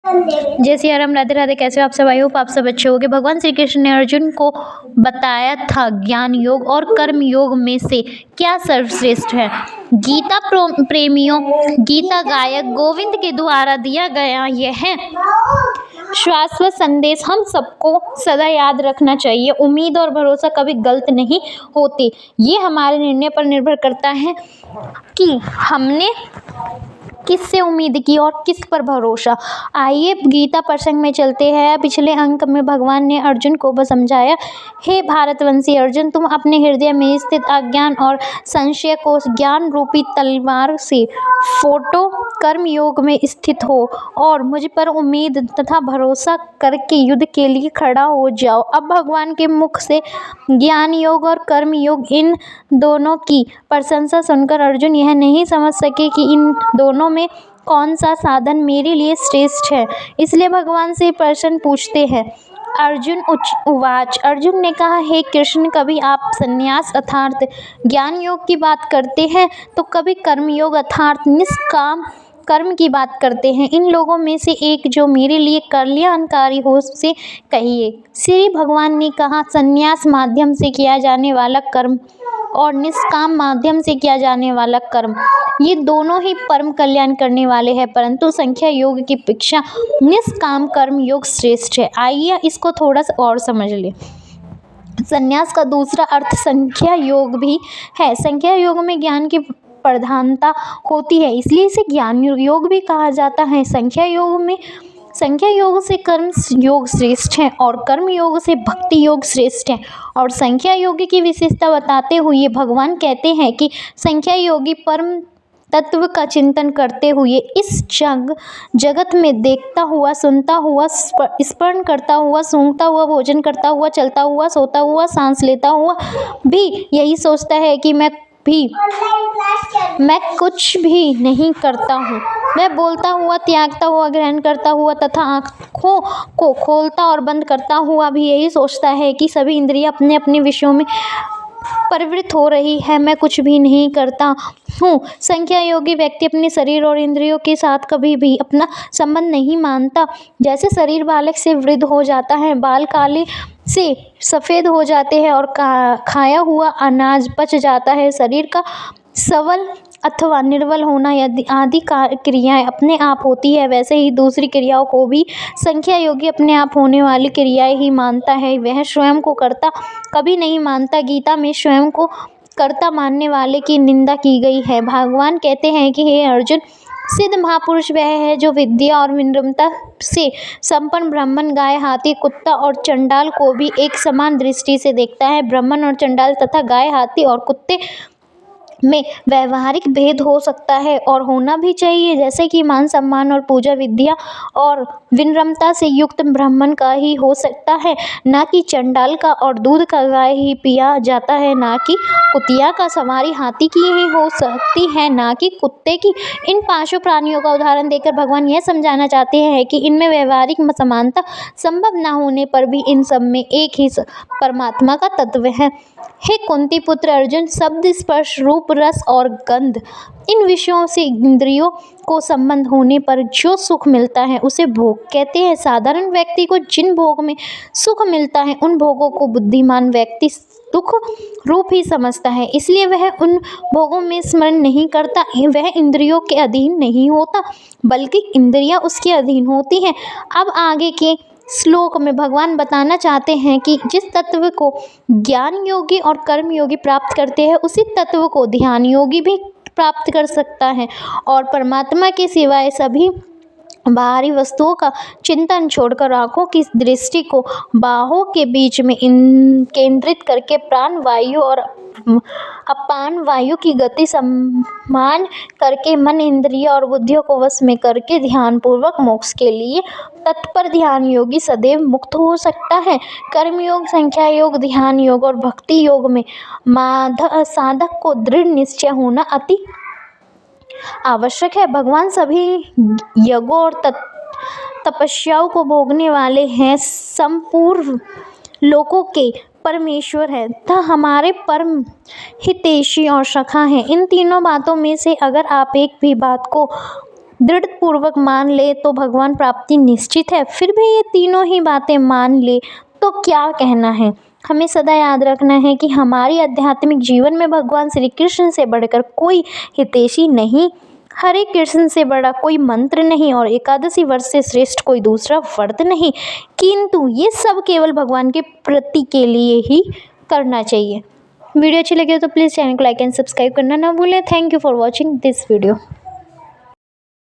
जय सिया राम, राधे राधे। कैसे हो आप सब? आई होप आप सब अच्छे होंगे। भगवान श्री कृष्ण ने अर्जुन को बताया था ज्ञान योग और कर्म योग में से क्या सर्वश्रेष्ठ है। गीता प्रेमियों, गीता गायक गोविंद के द्वारा दिया गया यह शाश्वत संदेश हम सबको सदा याद रखना चाहिए। उम्मीद और भरोसा कभी गलत नहीं होते। ये हमारे निर्णय पर निर्भर करता है कि हमने किससे उम्मीद की और किस पर भरोसा। आइए गीता प्रसंग में चलते हैं। पिछले अंक में भगवान ने अर्जुन को समझाया, हे भारतवंशी अर्जुन, तुम अपने हृदय में स्थित अज्ञान और संशय को ज्ञान रूपी तलवार से फोटो कर्म योग में स्थित हो और मुझ पर उम्मीद तथा भरोसा करके युद्ध के लिए खड़ा हो जाओ। अब भगवान के मुख से ज्ञान योग और कर्म योग, इन दोनों की प्रशंसा सुनकर अर्जुन यह नहीं समझ सके कि इन दोनों में कौन सा साधन मेरे लिए श्रेष्ठ है। इसलिए भगवान से प्रश्न पूछते हैं। अर्जुन उवाच, अर्जुन ने कहा, हे कृष्ण, कभी आप संन्यास अर्थात ज्ञान योग की बात करते हैं तो कभी कर्म योग अर्थात निष्काम कर्म की बात करते हैं। इन लोगों में से एक जो मेरे लिए कल्याणकारी हो उसे कहिए। श्री भगवान ने कहा, संन्यास माध्यम से किया जाने वाला कर्म और निष्काम माध्यम से किया जाने वाला कर्म, ये दोनों ही परम कल्याण करने वाले हैं, परंतु संख्या योग की अपेक्षा निष्काम कर्म योग श्रेष्ठ है। आइए इसको थोड़ा सा और समझ लें। संन्यास का दूसरा अर्थ संख्या योग भी है। संख्या योग में ज्ञान की प्रधानता होती है, इसलिए इसे ज्ञान योग भी कहा जाता है। संख्या योग से कर्म योग श्रेष्ठ है और कर्म योग से भक्ति योग श्रेष्ठ है। और संख्या योग की विशेषता बताते हुए भगवान कहते हैं कि संख्या योगी परम तत्व का चिंतन करते हुए इस जगत में देखता हुआ, सुनता हुआ, स्मरण करता हुआ, सूंघता हुआ, भोजन करता हुआ, चलता हुआ, सोता हुआ, सांस लेता हुआ भी यही सोचता है कि मैं कुछ भी नहीं करता हूँ। मैं बोलता हुआ, त्यागता हुआ, ग्रहण करता हुआ तथा आँखों को खोलता और बंद करता हुआ भी यही सोचता है कि सभी इंद्रियां अपने अपने विषयों में प्रवृत्त हो रही है, मैं कुछ भी नहीं करता हूँ। संख्या योगी व्यक्ति अपने शरीर और इंद्रियों के साथ कभी भी अपना संबंध नहीं मानता। जैसे शरीर बालक से वृद्ध हो जाता है, बाल काले से सफ़ेद हो जाते हैं और खाया हुआ अनाज पच जाता है, शरीर का सबल अथवा निर्बल होना आदि क्रियाएं अपने आप होती है, वैसे ही दूसरी क्रियाओं को भी संख्या योगी अपने आप होने वाली क्रियाएं ही मानता है। वह स्वयं को कर्ता कभी नहीं मानता। गीता में स्वयं को कर्ता मानने वाले की निंदा की गई है। भगवान कहते हैं कि हे अर्जुन, सिद्ध महापुरुष वह है जो विद्या और विनम्रता से संपन्न ब्राह्मण, गाय, हाथी, कुत्ता और चंडाल को भी एक समान दृष्टि से देखता है। ब्राह्मण और चंडाल तथा गाय, हाथी और कुत्ते में व्यवहारिक भेद हो सकता है और होना भी चाहिए, जैसे कि मान सम्मान और पूजा विद्या और विनम्रता से युक्त ब्राह्मण का ही हो सकता है, ना कि चंडाल का, और दूध का गाय ही पिया जाता है, ना कि कुतिया का सवारी हाथी की ही हो सकती है, ना कि कुत्ते की। इन पांचों प्राणियों का उदाहरण देकर भगवान यह समझाना चाहते हैं कि इनमें व्यवहारिक समानता संभव न होने पर भी इन सब में एक ही परमात्मा का तत्व है। हे कुंती पुत्र अर्जुन, शब्द, स्पर्श, रूप, रस और गंध, इन विषयों से इंद्रियों को संबंध होने पर जो सुख मिलता है उसे भोग कहते हैं। साधारण व्यक्ति को जिन भोग में सुख मिलता है उन भोगों को बुद्धिमान व्यक्ति दुख रूप ही समझता है, इसलिए वह उन भोगों में स्मरण नहीं करता। वह इंद्रियों के अधीन नहीं होता, बल्कि इंद्रियां उसके अधीन होती हैं। अब आगे के श्लोक में भगवान बताना चाहते हैं कि जिस तत्व को ज्ञान योगी और कर्म योगी प्राप्त करते हैं, उसी तत्व को ध्यान योगी भी प्राप्त कर सकता है और परमात्मा के सिवाय सभी बाहरी वस्तुओं का चिंतन छोड़कर आँखों की दृष्टि को बाहों के बीच में केंद्रित करके प्राण वायु और अपान वायु की गति समान करके मन, इंद्रिय और बुद्धियों को वश में करके ध्यान पूर्वक मोक्ष के लिए तत्पर ध्यान योगी सदैव मुक्त हो सकता है। कर्मयोग, संख्या योग, ध्यान योग और भक्ति योग में साधक को दृढ़ निश्चय होना अति आवश्यक है। भगवान सभी यज्ञों और तपस्याओं को भोगने वाले हैं, संपूर्ण लोकों के परमेश्वर है तथा हमारे परम हितैषी और सखा हैं। इन तीनों बातों में से अगर आप एक भी बात को दृढ़पूर्वक मान ले तो भगवान प्राप्ति निश्चित है। फिर भी ये तीनों ही बातें मान ले तो क्या कहना है। हमें सदा याद रखना है कि हमारी आध्यात्मिक जीवन में भगवान श्री कृष्ण से बढ़कर कोई हितैषी नहीं, हरे कृष्ण से बड़ा कोई मंत्र नहीं और एकादशी व्रत से श्रेष्ठ कोई दूसरा व्रत नहीं, किंतु ये सब केवल भगवान के प्रति के लिए ही करना चाहिए। वीडियो अच्छी लगी हो तो प्लीज़ चैनल को लाइक एंड सब्सक्राइब करना ना भूलें। Thank you for watching this video.